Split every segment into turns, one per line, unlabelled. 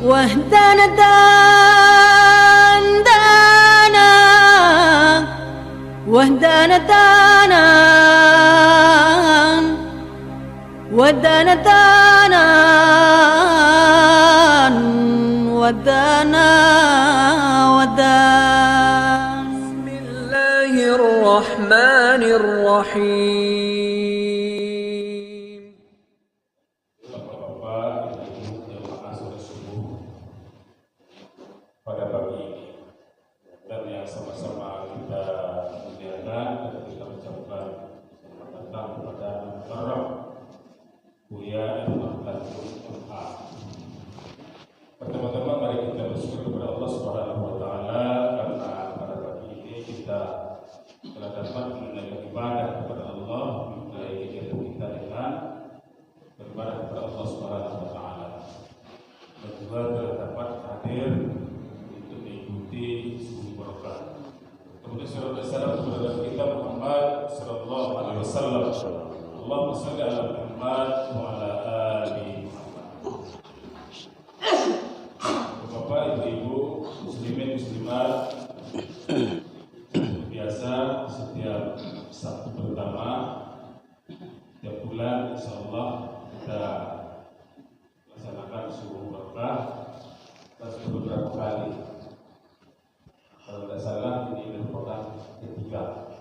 واهدنا دانا واهدنا دانا ودانا دانا ودانا ودان. بسم الله الرحمن الرحيم.
Bapak-bapak, ibu-ibu yang mengasuh subuh pada pagi ini, dan yang sama-sama kita muliakan dan kita ucapkan selamat datang kepada Muharram Buya Irfan Tanjung MA. Pertama-tama mari kita bersyukur kepada Allah Subhanahu wa taala karena pada pagi ini kita telah dapat menunaikan ibadah kepada Allah, memulai kegiatan kita dengan beribadah kepada Allah Subhanahu wa taala. Dan juga telah dapat hadir untuk mengikuti subuh barokah. Kemudian salawat dan salam kepada Nabi kita Muhammad sallallahu alaihi wasallam. Allahumma shalli ala Muhammad wa ala ali Muhammad. Bapak, Ibu-ibu, muslimin muslimat, biasa setiap Sabtu pertama tiap bulan insyaallah kita laksanakan subuh barokah dan beberapa kali. Kalau tidak salah ini merupakan ketiga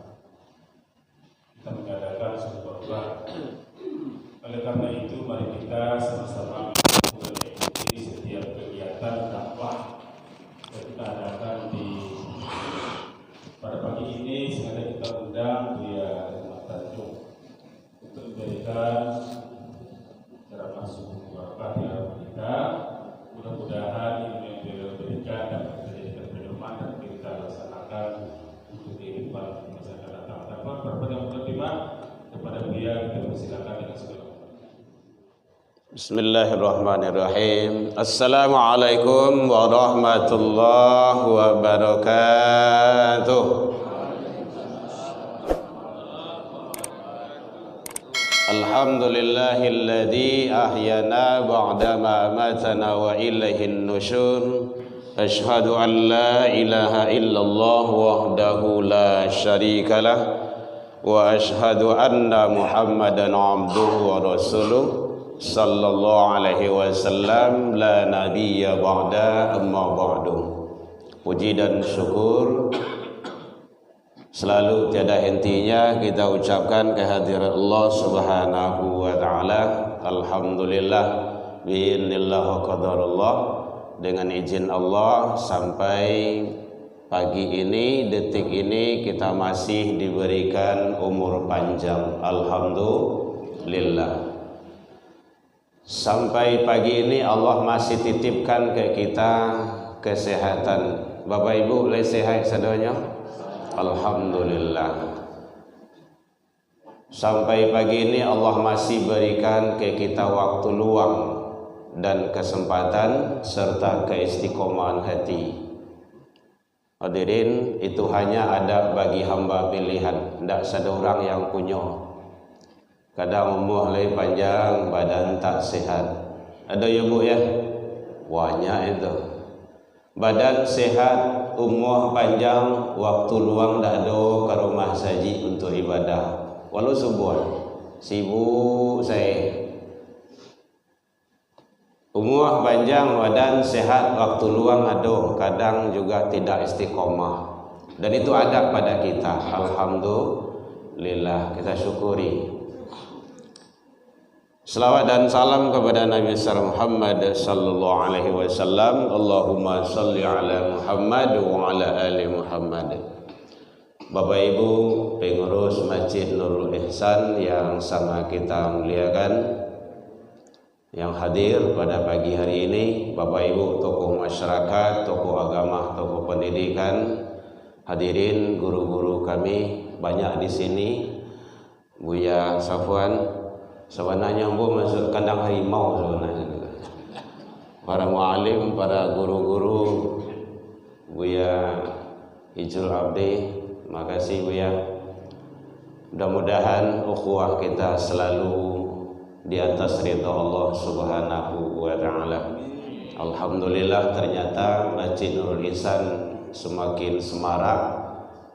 kita mengadakan subuh barokah. Oleh karena itu mari kita sama-sama mengikuti setiap kegiatan dakwah yang kita adakan di pada pagi ini. Sengaja kita undang Buya Irfan Tanjung untuk memberikan ceramah subuh barokah di hadapan kita. Mudah-mudahan ilmu yang beliau berikan dapat kita jadikan pedoman dan kita laksanakan untuk kehidupan masa akan datang. Tanpa berpanjang mukadimah kepada Buya kita persilakan dengan segala.
Bismillahirrahmanirrahim. Assalamualaikum warahmatullahi wabarakatuh. Alhamdulillahilladzi ahyana ba'dama amatana wa ilaihin nusyur. Asyhadu an la ilaha illallah wahdahu la syarikalah wa asyhadu anna Muhammadan abduhu wa rasuluh sallallahu alaihi wasallam la nabiyya ba'da amma ba'du. Puji dan syukur selalu tiada hentinya kita ucapkan kehadiran Allah Subhanahu wa taala. Alhamdulillah bi'idznillah wa qadarullah, dengan izin Allah sampai pagi ini, detik ini kita masih diberikan umur panjang. Alhamdulillah. Sampai pagi ini Allah masih titipkan ke kita kesehatan. Bapak Ibu boleh sehat semuanya? Alhamdulillah. Sampai pagi ini Allah masih berikan ke kita waktu luang dan kesempatan serta keistiqomahan hati. Hadirin, itu hanya ada bagi hamba pilihan, tidak ada orang yang punya. Kadang umur lebih panjang, badan tak sehat. Ada ya Bu ya? Banyak itu. Badan sehat, umur panjang, waktu luang tak ada ke rumah saji untuk ibadah. Walau sebuah sibuk saya. Umur panjang, badan sehat, waktu luang ada, kadang juga tidak istiqomah. Dan itu ada pada kita. Alhamdulillah, kita syukuri. Selawat dan salam kepada Nabi Muhammad sallallahu alaihi wasallam. Allahumma salli ala Muhammad wa ala ali Muhammad. Bapak Ibu pengurus Masjid Nurul Ihsan yang sama kita muliakan, yang hadir pada pagi hari ini, Bapak Ibu tokoh masyarakat, tokoh agama, tokoh pendidikan, hadirin guru-guru kami banyak di sini. Buya Safwan sebenarnya Bu masuk kandang harimau sebenarnya. Para mualim, para guru-guru, Buya Ijul Abdi, makasih Buya. Mudah-mudahan ukhuwah kita selalu di atas ridha Allah Subhanahu wa taala. Alhamdulillah ternyata Masjid Nurul Ihsan semakin semarak,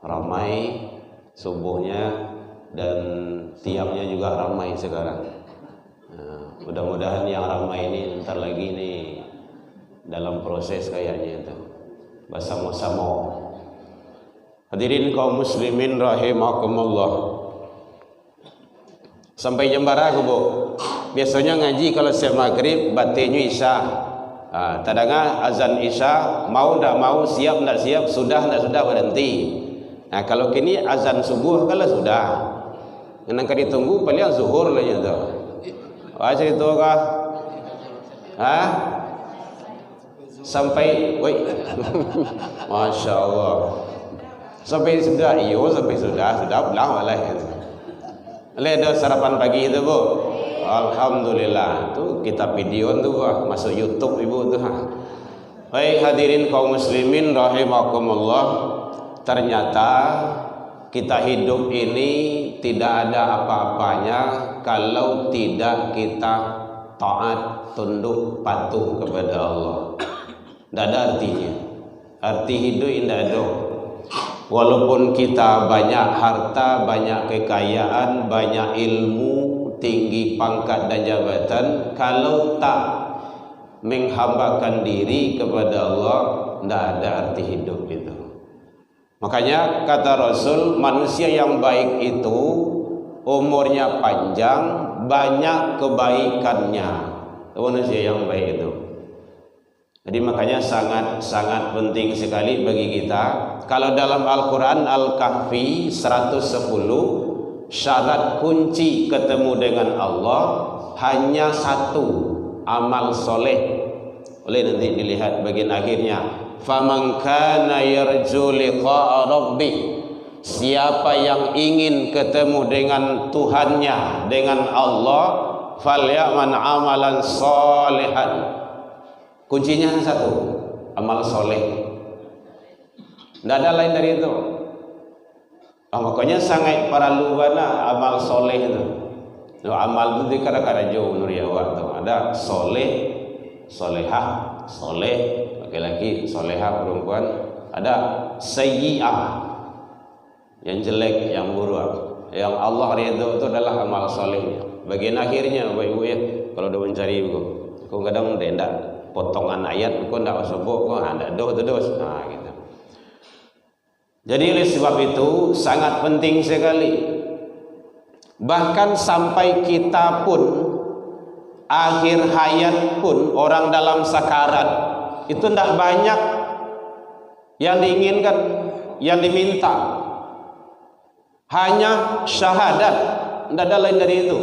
ramai subuhnya, dan tiamnya juga ramai sekarang. Mudah-mudahan yang ramai ini ntar lagi nih dalam proses kayaknya itu bersama-sama. Hadirin kaum muslimin rahimakumullah. Sampai jam berapa Bu? Biasanya ngaji kalau siap maghrib batinyu isya. Tadanga azan isya, mau ndak mau, siap ndak siap, sudah ndak sudah berhenti. Nah kalau kini azan subuh kalau sudah, nang kan ditunggu paling zuhur lah ya tu. Aja itu kah? Sampai, woi, masya Allah. Sampai sudah, iyo sampai sudah belah malah. Ada sarapan pagi itu Bu. Alhamdulillah, tu kita video tu masuk YouTube Ibu tu. Baik hadirin kaum muslimin rahimakumullah. Ternyata kita hidup ini tidak ada apa-apanya kalau tidak kita taat, tunduk, patuh kepada Allah. Tidak ada artinya. Arti hidup tidak ada. Walaupun kita banyak harta, banyak kekayaan, banyak ilmu, tinggi pangkat dan jabatan, kalau tak menghambakan diri kepada Allah, tidak ada arti hidup itu. Makanya kata Rasul, manusia yang baik itu umurnya panjang, banyak kebaikannya. Manusia yang baik itu. Jadi makanya sangat penting sekali bagi kita. Kalau dalam Al-Quran Al-Kahfi 110, syarat kunci ketemu dengan Allah hanya satu, amal soleh. Boleh nanti dilihat bagian akhirnya. Faman kana yarju liqa'a rabbih, siapa yang ingin ketemu dengan Tuhannya, dengan Allah, falyaman amalan salihan. Kuncinya satu, amal soleh. Tidak ada lain dari itu. Makanya sangat perlu amal soleh itu. Amal itu kadang-kadang jauh menurut awak tu. Ada soleh, solehah, soleh laki-laki, solehah perempuan. Ada sayyi'ah, yang jelek, yang buruk. Yang Allah ridho itu adalah amal solehnya. Bagian akhirnya, Bapak Ibu ya, kalau dah mencari buku, kadang-kadang tidak potongan ayat, kau tidak sebut, kau ada dos. Nah, gitu. Jadi oleh sebab itu sangat penting sekali. Bahkan sampai kita pun akhir hayat pun, orang dalam sakarat itu tidak banyak yang diinginkan, yang diminta. Hanya syahadat, tidak ada lain dari itu.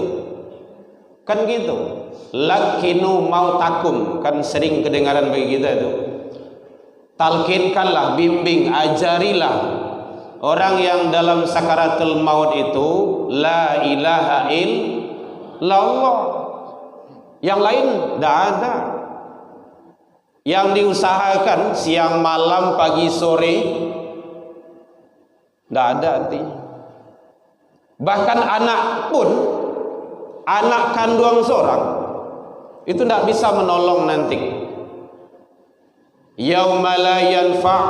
Kan gitu. Lakinu mautakum, kan sering kedengaran bagi kita itu. Talkinkanlah, bimbing, ajarilah orang yang dalam sakaratul maut itu la ilaha illallah. Yang lain tidak ada. Yang diusahakan siang malam pagi sore tidak ada artinya. Bahkan anak pun, anak kandung seorang itu tidak bisa menolong nanti. Yauma la yanfa',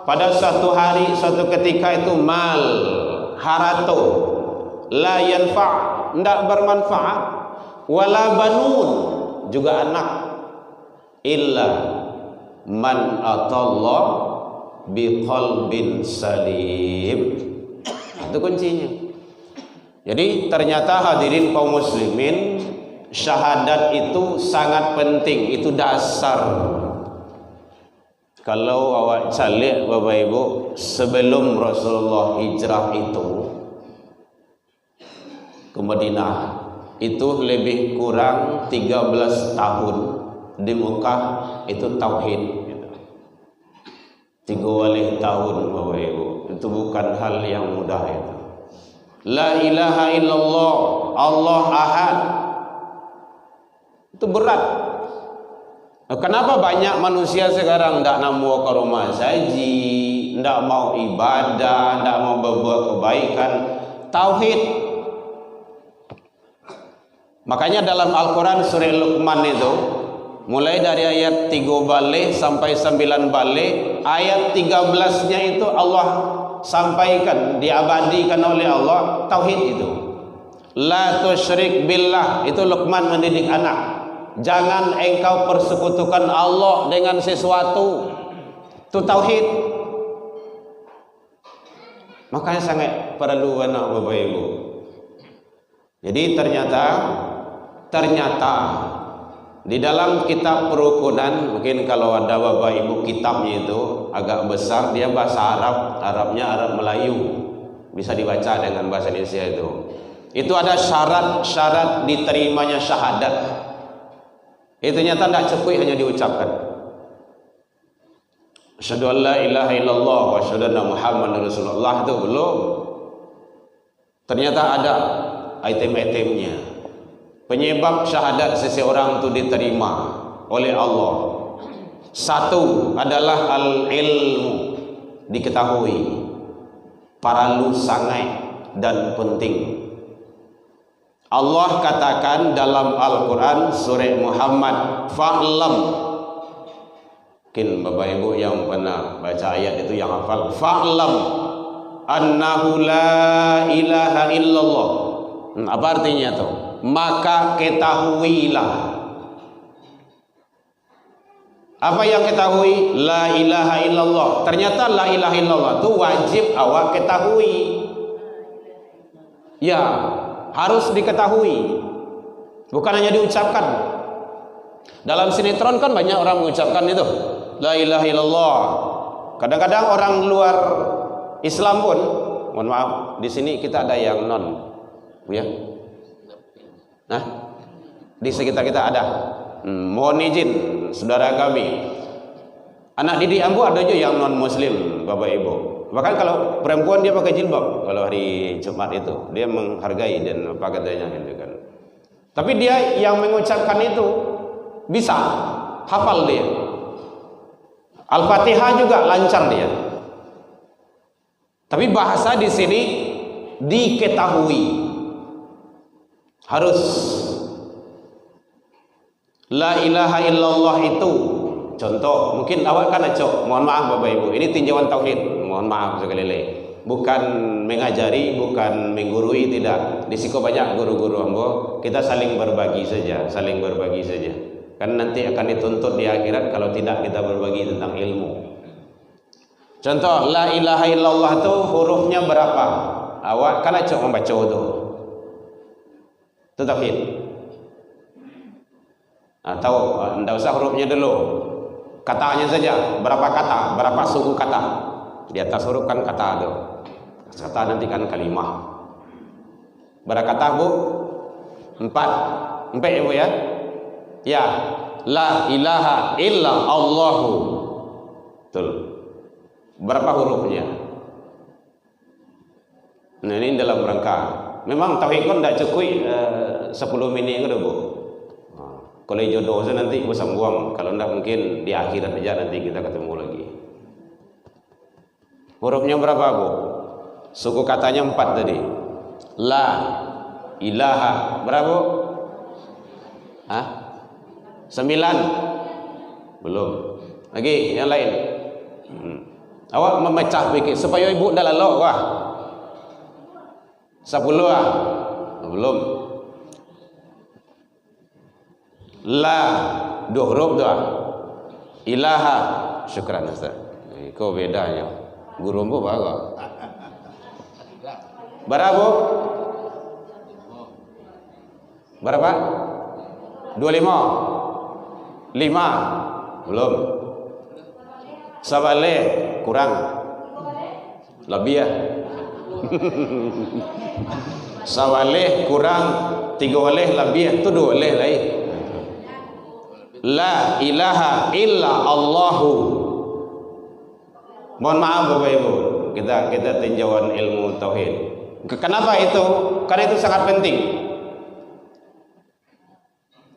pada suatu hari, suatu ketika itu mal, harato, la yanfa', tidak bermanfaat, wala banun, juga anak, illa man atallah biqalbin salim. Itu kuncinya. Jadi ternyata hadirin kaum muslimin, syahadat itu sangat penting, itu dasar. Kalau awak calik Bapak Ibu, sebelum Rasulullah hijrah itu ke Madinah, itu lebih kurang 13 tahun di Mekah itu tauhid. 3 tahun Bapak Ibu, itu bukan hal yang mudah itu. La ilaha illallah, Allah ahad. Itu berat. Kenapa banyak manusia sekarang tidak mau ke rumah saji, tidak mau ibadah, tidak mau berbuat kebaikan? Tauhid. Makanya dalam Al-Quran surah Luqman itu Mulai dari ayat 3 balik sampai 9 balik, ayat 13-nya itu Allah sampaikan, diabadikan oleh Allah tauhid itu. La tusyrik billah, itu Luqman mendidik anak. Jangan engkau persekutukan Allah dengan sesuatu. Itu tauhid. Makanya sangat perlu anak Bapak Ibu. Jadi ternyata di dalam kitab perukunan, mungkin kalau ada Bapak Ibu kitabnya itu agak besar, dia bahasa Arab, Arabnya Arab Melayu, bisa dibaca dengan bahasa Indonesia itu. Itu ada syarat-syarat diterimanya syahadat. Itu nyata tidak cukup hanya diucapkan. Asyhadu an la ilaha illallah wa asyhadu anna Muhammadar Rasulullah, itu belum. Ternyata ada item-itemnya. Penyebab syahadat seseorang itu diterima oleh Allah. Satu adalah al-ilmu, diketahui, paralu sangat dan penting. Allah katakan dalam Al-Quran surah Muhammad, fa'lam. Mungkin Bapak Ibu yang pernah baca ayat itu yang hafal, fa'lam annahu la ilaha illallah. Apa artinya tuh? Maka ketahuilah. Apa yang ketahui? La ilaha illallah. Ternyata la ilaha illallah itu wajib awak ketahui. Ya, harus diketahui, bukan hanya diucapkan. Dalam sinetron kan banyak orang mengucapkan itu, la ilaha illallah. Kadang-kadang orang luar Islam pun, mohon maaf, di sini kita ada yang non, ya. Nah, di sekitar kita ada. Mohon izin saudara kami, anak didik ambu ada juga yang non muslim, Bapak Ibu. Bahkan kalau perempuan dia pakai jilbab kalau hari Jumat itu, dia menghargai dan apa katanya gitu kan. Tapi dia yang mengucapkan itu bisa hafal dia. Al-Fatihah juga lancar dia. Tapi bahasa di sini diketahui. Harus la ilaha illallah itu. Contoh, mungkin awak kan acok, mohon maaf Bapak Ibu, ini tinjauan tauhid, mohon maaf sekali lagi. Bukan mengajari, bukan menggurui, tidak. Di siko banyak guru-guru ambo, kita saling berbagi saja, Kan nanti akan dituntut di akhirat kalau tidak kita berbagi tentang ilmu. Contoh, la ilaha illallah itu hurufnya berapa? Awak kan acok membaca itu. Itu tauhid. Atau tidak usah hurufnya dulu, katanya saja, berapa kata, berapa suku kata. Di atas huruf kan kata itu, kata nanti kan kalimah. Berapa kata Bu? 4 Ibu ya. Ya, la ilaha illa Allahu. Betul. Berapa hurufnya? Nah, ini dalam rangka. Memang tauhid kan tidak cukup 10 menit itu Bu. Kalau jodoh saya nanti bisa buang, kalau tidak mungkin di akhirat aja nanti kita ketemu lagi. Hurufnya berapa Bu? Suku katanya 4 tadi. La ilaha berapa Bu? 9. Belum. Lagi yang lain. Awak memecah pikir supaya ibu dah lalu wah. 10 belum. La 2 huruf doa. Ilaha, syukran Ustaz. Kau bedanya. Guru bu bagus. Berapa? Berapa? 25. 5. Belum. Sabale kurang. Lebih ya. Sawaleh kurang 3 oleh lebih itu 2 oleh lain. La ilaha illa Allahu. Mohon maaf Bapak Ibu, kita tinjauan ilmu tauhid. Kenapa itu? Karena itu sangat penting.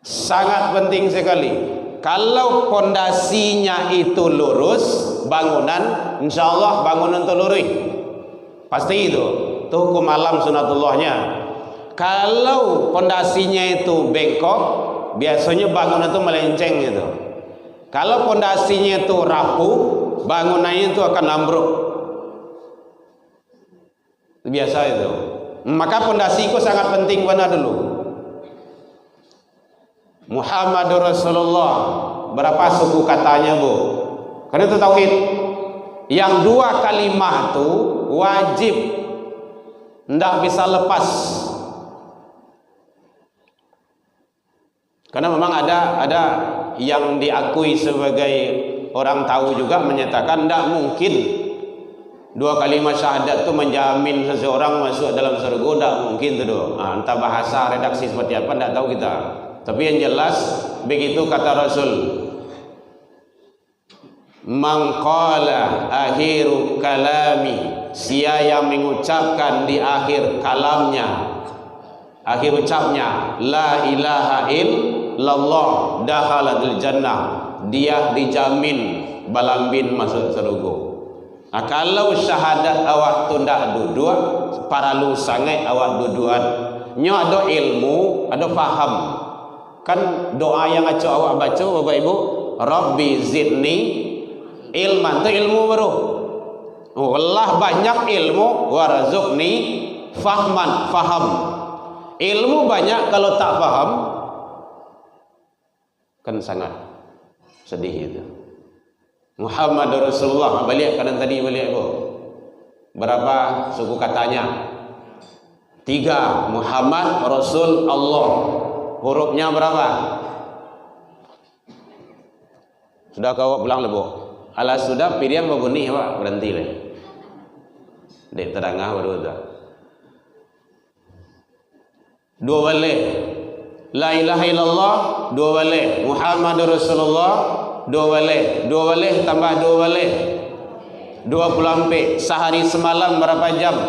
Sangat penting sekali. Kalau pondasinya itu lurus, bangunan, insya Allah bangunan itu lurus. Pasti itu. Itu hukum alam sunatullahnya. Kalau pondasinya itu bengkok, biasanya bangunan itu melenceng gitu. Kalau pondasinya itu rapuh, bangunannya itu akan ambruk. Biasa itu. Maka pondasi itu sangat penting benar dulu. Muhammadur Rasulullah, berapa suku katanya, Bu? Karena itu tauhid. Yang dua kalimat itu wajib, tidak bisa lepas. Karena memang ada yang diakui sebagai orang tahu juga menyatakan tidak mungkin dua kalimat syahadat itu menjamin seseorang masuk dalam surga. Tidak mungkin itu. Entah bahasa redaksi seperti apa tidak tahu kita. Tapi yang jelas begitu kata Rasul. Man qala akhiru kalami, sia yang mengucapkan di akhir kalamnya, akhir ucapnya la ilaha illallah dakhalal jannah, dia dijamin balambin masuk surga. Kalau syahadat awak tu ndak duduk, paralu sangat awak duduan. Nyo ada ilmu, ada faham. Kan doa yang acu awak baca Bapak Ibu, Rabbi zidni ilman, itu ilmu baru. Allah banyak ilmu, warzuqni fahman, faham. Ilmu banyak kalau tak faham kan sangat sedih itu. Muhammad Rasulullah, balik kanan tadi balik Bu. Berapa suku katanya? 3. Muhammad Rasul Allah. Hurufnya berapa? Sudah kau pulang le Bu? Alas sudah pilihan berbunyi Pak, berhenti le. Dek terangah baru dah. 2 balik. La ilaha illallah 2 balik. Muhammad Rasulullah 2 balik. 2 balik tambah 2 balik 24. Sehari semalam berapa jam?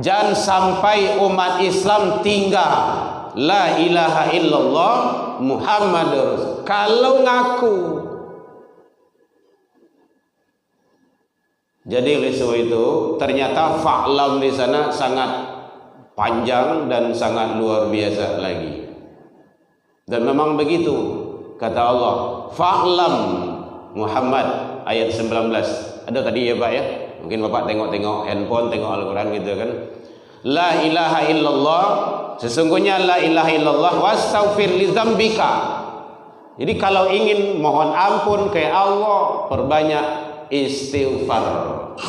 Jangan sampai umat Islam tinggal la ilaha illallah Muhammad Rasul. Kalau ngaku, jadi oleh sebab itu ternyata fa'lam di sana sangat panjang dan sangat luar biasa lagi. Dan memang begitu kata Allah, fa'lam Muhammad ayat 19. Ada tadi ya Pak ya? Mungkin Bapak tengok-tengok handphone, tengok Al-Quran gitu kan. La ilaha illallah, sesungguhnya la ilaha illallah wastaghfir li dzambika. Jadi kalau ingin mohon ampun ke Allah, perbanyak istighfar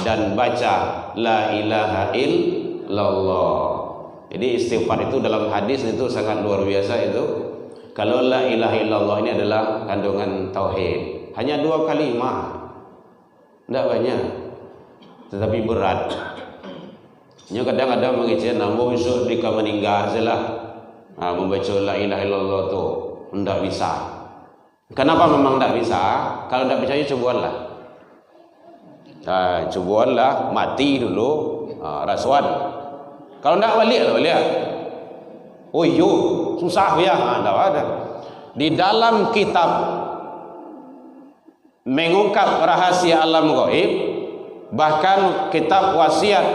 dan baca la ilaha illallah. Jadi istighfar itu dalam hadis itu sangat luar biasa itu. Kalau la ilaha illallah ini adalah kandungan tauhid. Hanya 2 kalimat. Tidak banyak. Tetapi berat. Nya kadang ada mengizinkan nambah besok di meninggal sajalah. Membaca la ilaha illallah tu tidak bisa. Kenapa memang tidak bisa? Kalau tidak bisa cobalah. Cobalah mati dulu rasuan. Kalau tidak balik. Oh iyo, susah ya. Tidak ada. Di dalam kitab mengungkap rahasia alam gaib, bahkan kitab wasiat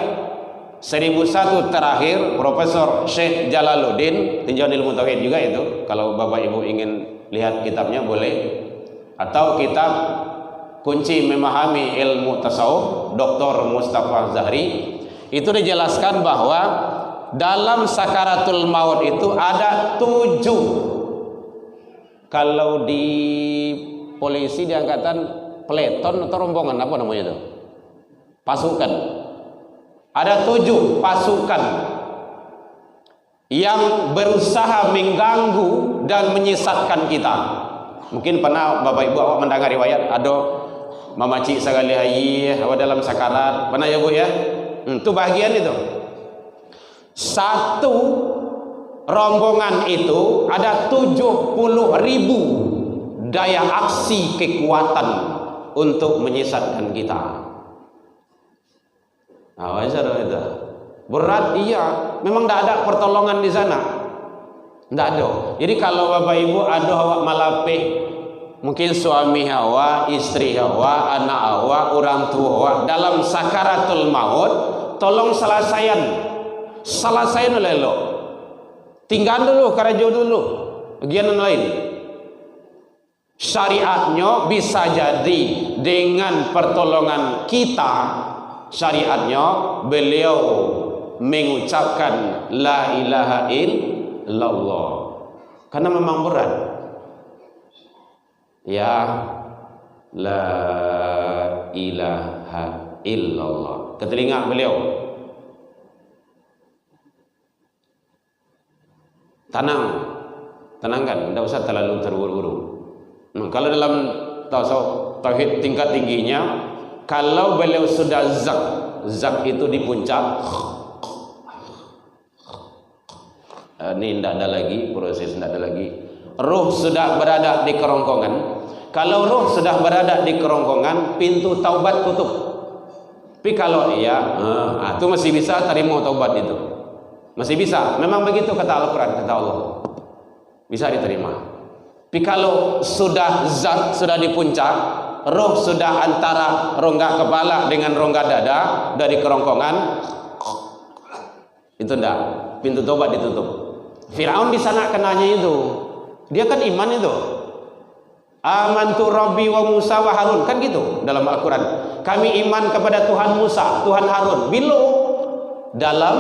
1001 terakhir Profesor Syekh Jalaluddin, tinjauan ilmu tauhid juga itu. Kalau Bapak Ibu ingin lihat kitabnya boleh. Atau kitab kunci memahami ilmu tasawuf Dr. Mustafa Zahri, itu dijelaskan bahwa dalam sakaratul maut itu ada 7. Kalau di polisi di angkatan peleton atau rombongan apa namanya itu? Pasukan. Ada 7 pasukan yang berusaha mengganggu dan menyesatkan kita. Mungkin pernah Bapak Ibu awak mendengar riwayat ada Mama Cik sekali hayi awak dalam sakarat. Pernah ya Bu ya? Itu bagian itu. 1 rombongan itu ada 70.000 daya aksi kekuatan untuk menyesatkan kita. Wajar itu. Berat iya, memang tidak ada pertolongan di sana. Tidak ada. Jadi kalau Bapak Ibu ada awak malapih, mungkin suami awak, istri awak, anak awak, orang tua awak dalam sakaratul maut, tolong selesaikan oleh lo. Tinggal dulu, karajo dulu. Bagian lain. Syariatnya bisa jadi dengan pertolongan kita. Syariatnya beliau mengucapkan la ilaha illallah. Karena memang berat. Ya la ilaha illallah. Ke telinga beliau. Tenangkan, tidak usah terlalu terburu-buru. Kalau dalam tauhid tingkat tingginya, kalau beliau sudah zak itu di puncak, ini tidak ada lagi proses, tidak ada lagi. Ruh sudah berada di kerongkongan. Kalau ruh sudah berada di kerongkongan, pintu taubat tutup. Tapi kalau itu masih bisa terima taubat itu. Masih bisa. Memang begitu kata Al-Quran, kata Allah. Bisa diterima. Tapi kalau sudah zat, sudah di puncak, roh sudah antara rongga kepala dengan rongga dada dari kerongkongan, itu enggak. Pintu taubat ditutup. Firaun di sana kenanya itu. Dia kan iman itu. Amantu Rabbi wa Musa wa Harun, kan gitu dalam Al-Quran. Kami iman kepada Tuhan Musa, Tuhan Harun. Bila dalam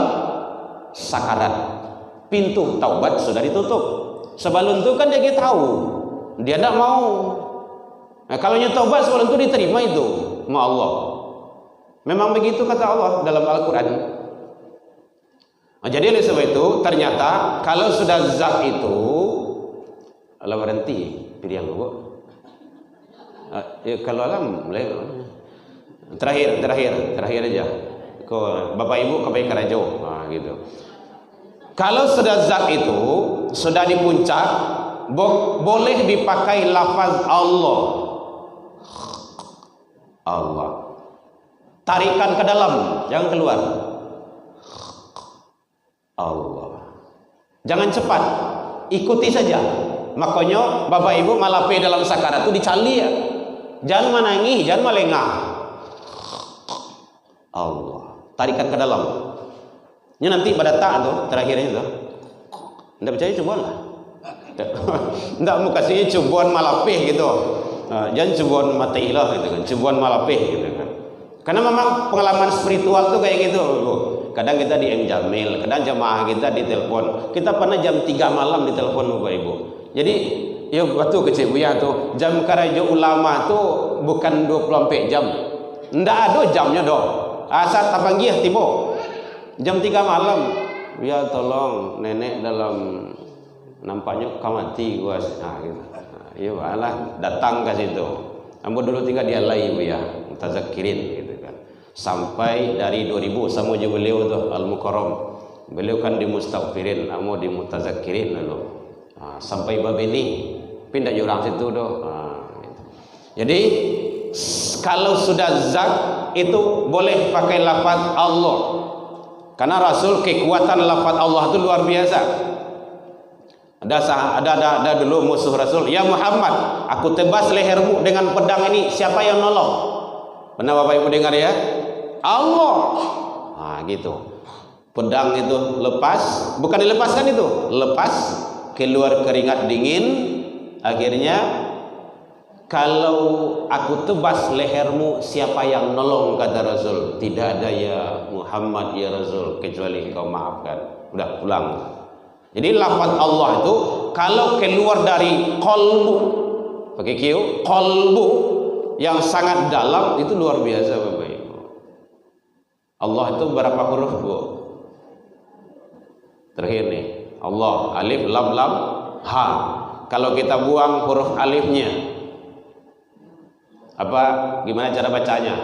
sakarat, pintu taubat sudah ditutup. Sebelum itu kan dia tahu, dia tidak mau. Nah, kalau taubat sebelum itu diterima itu, mau Allah. Memang begitu kata Allah dalam Al-Quran. Nah, jadi oleh sebab itu ternyata kalau sudah zat itu, Allah berhenti pilihan bu. Kalau alam mulai terakhir aja. Bapak Ibu kembali ke rajo, gitu. Kalau sudah zat itu sudah di puncak, boleh dipakai lafaz Allah. Allah. Tarikan ke dalam, jangan keluar. Allah. Jangan cepat, ikuti saja. Makanya Bapak Ibu malape dalam sakarat itu dicali ya. Jangan menangis, jangan melengah. Allah. Tarikan ke dalam. Ini nanti pada tak tuh terakhirnya tuh. Tidak percaya coba lah. Tidak mau kasih cubuan malapih gitu. Jangan cubuan matailah gitu kan. Cubuan malapih gitu kan. Karena memang pengalaman spiritual tuh kayak gitu. Kadang kita di M Jamil, kadang jamaah kita ditelepon. Kita pernah jam 3 malam ditelepon Bapak Ibu. Jadi ya waktu kecil buya tuh jam karajo ulama tuh bukan 24 jam. Tidak ada jamnya doh. Asal tapanggih tibo. Jam 3 malam, ya tolong nenek dalam nampaknya kamati gua, gitu. Ya malah datang ke situ. Ambo dulu tinggal di Alai ya, mutazakirin gitu kan. Sampai dari 2000 sama juga beliau tuh Al-Mukarram. Beliau kan di mustaghfirin, ambo di mutazakirin lalu. Sampai babini pindah jurang situ doh. Gitu. Jadi kalau sudah zat itu boleh pakai lafaz Allah. Karena Rasul kekuatan lafaz Allah itu luar biasa. Ada dulu musuh Rasul, ya Muhammad, aku tebas lehermu dengan pedang ini, siapa yang nolong? Pernah Bapak Ibu dengar ya? Allah. Nah gitu. Pedang itu lepas, bukan dilepaskan itu, lepas, keluar keringat dingin. Akhirnya kalau aku tebas lehermu, siapa yang nolong, kata Rasul. Tidak ada ya Muhammad ya Rasul, kecuali engkau maafkan. Udah pulang. Jadi lafaz Allah itu kalau keluar dari qalbu, pakai Q, qalbu yang sangat dalam, itu luar biasa Bapak Ibu. Allah itu berapa huruf Bu? Terakhir nih, Allah, alif, lam, ha. Kalau kita buang huruf alifnya, apa gimana cara bacanya?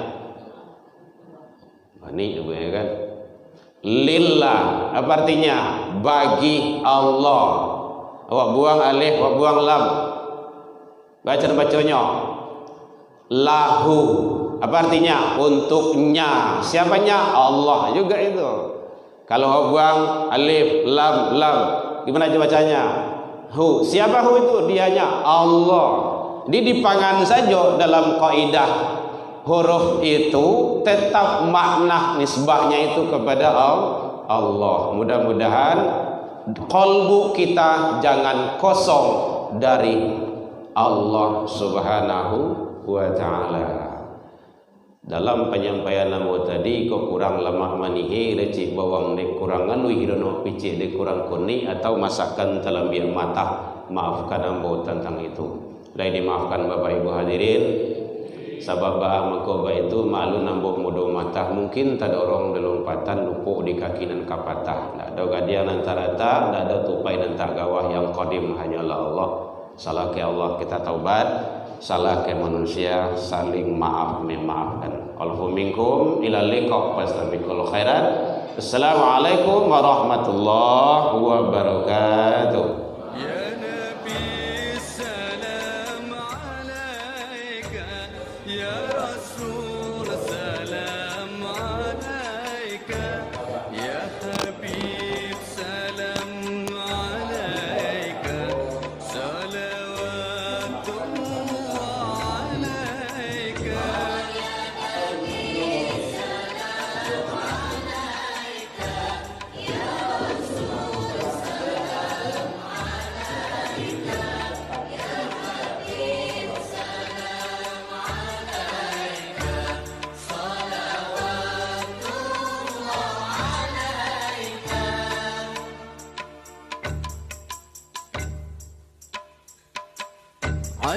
Ini Ibu ya kan? Lillah, apa artinya? Bagi Allah. Awak buang alif, awak buang lam. Bacanya lahu, apa artinya? Untuknya. Siapanya? Allah juga itu. Kalau awak buang alif, lam, gimana aja bacanya? Hu. Siapa hu itu? Dianya Allah. Di dipangan saja dalam kaidah huruf itu tetap makna nisbahnya itu kepada Allah. Mudah-mudahan Qalbu kita jangan kosong dari Allah Subhanahu wa ta'ala. Dalam penyampaian namo tadi ko kurang lemah manihi lecik bawang de kurang anu hirono picik de kurang koni atau masakan talambian mata, maafkan ambo tentang itu. Lai dimaafkan Bapak Ibu hadirin. Sabab makoba itu malu nambok modo mata mungkin tak ada orang delompatan lupuk di kaki dan kapatah. Tak ada gadian antara tak ada tupai dan tak gawah yang qadim hanyalah Allah. Salah ke Allah kita taubat, salah ke manusia saling maaf memaafkan. Alfu minkum ila liqa fastabiqul khairat. Assalamualaikum warahmatullahi wabarakatuh.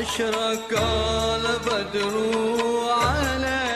أشرق البدر علينا